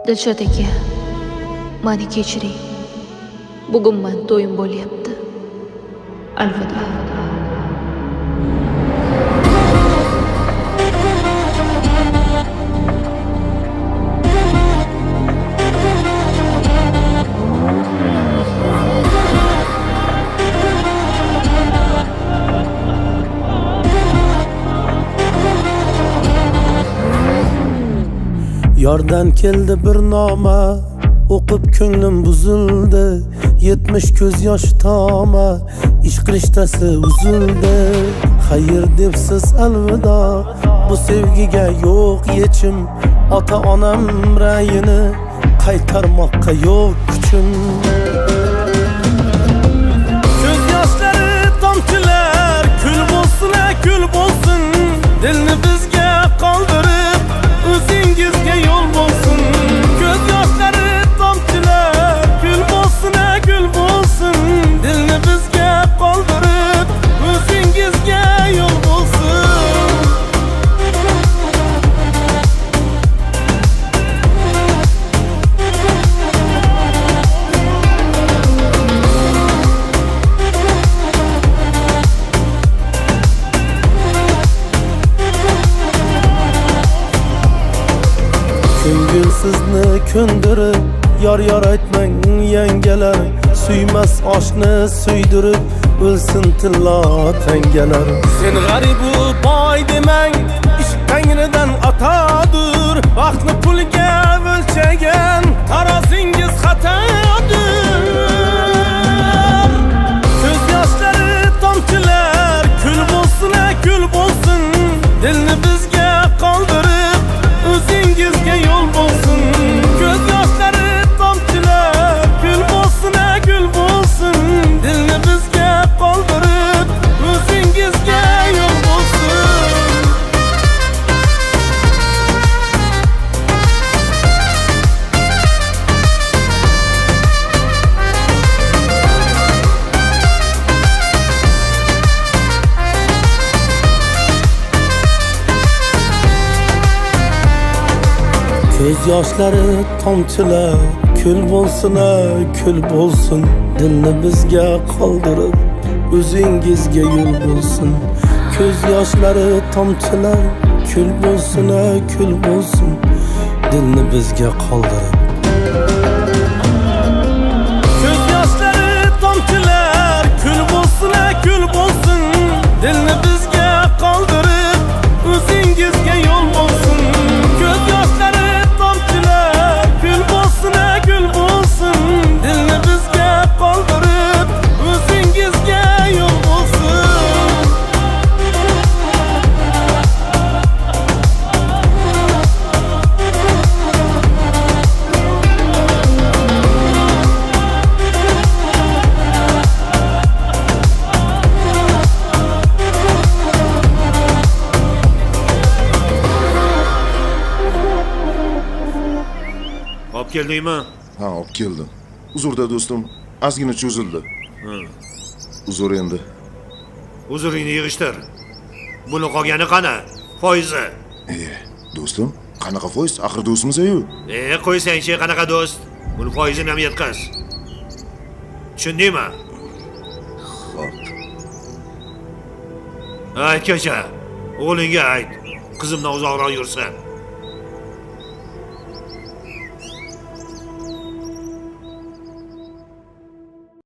Dilshod aka, meni kechiring. Bugun men to'yim bo'lyapti. Alvido. Yordan keldi bir noma, o'qib ko'nglim buzildi. 70 ko'z yosh toma, ishq rishtasi uzildi. Xayr debsiz alvido, bu sevgiga yo'q yechim. Ota onam rayini qaytarmoqqa yo'q kuchim. Ko'z yoshlari tomchilar, kul bo'lsin, kul bo'lsin. Dilni bizga qoldirib, o'zingizga yo'l bo'lsin. Ko'z yoshlari tomchilar, kul bo'lsin, kul bo'lsin. Dilni bizga qoldirib, o'zingizga yo'l bo'lsin. Ko'ngil sizni ko'ndirib, yor aytmang yangalar. Suymas oshni suydirib, o'lsin tillo tangalar. Sen g'aribu boy demang, ishq tangridan atodir. Vaqtni pulga o'lchagan tarozingiz xatodir. Ko'z yoshlari tomchilar, kul bo'lsin, kul bo'lsin. Dilni bizga qoldirib, o'zingizga yo'l bo'lsin. Ko'z yoshlari tomchilar, kul bo'lsin, kul bo'lsin. Dilni bizga qoldirib, o'zingizga yo'l bo'lsin. Ko'z yoshlari tomchilar, kul bo'lsin, kul bo'lsin. Dilni bizga qoldirib, o'zingizga yo'l bo'lsin. Ko'z yoshlari tomchilar, kul bo'lsin, kul bo'lsin. Dilni bizga qoldirib. Ko'z yoshlari tomchilar, kul bo'lsin, kul bo'lsin. Dilni bizga qoldirib, o'zingizga yo'l bo'lsin. Ko'z yoshlari tomchilar, kul bo'lsin, kul bo'lsin. Dilni bizga qoldirib, o'zingizga yo'l bo'lsin. Olib keldingmi? Ha, olib keldim. Uzrda do'stim, ozgina cho'zildi. Uzr endi. Uzuringni yig'ishtir. Buni qolgani qani? Foizi. Do'stim, qanaqa foiz? Axir do'stmiz-ku. Qo'ysang-chi, qanaqa do'st? Buni foizini ham yetkaz. Tushundingmi? Xo'p. Aytgacha, o'g'lingga ayt. Qizimdan uzoqroq yursin.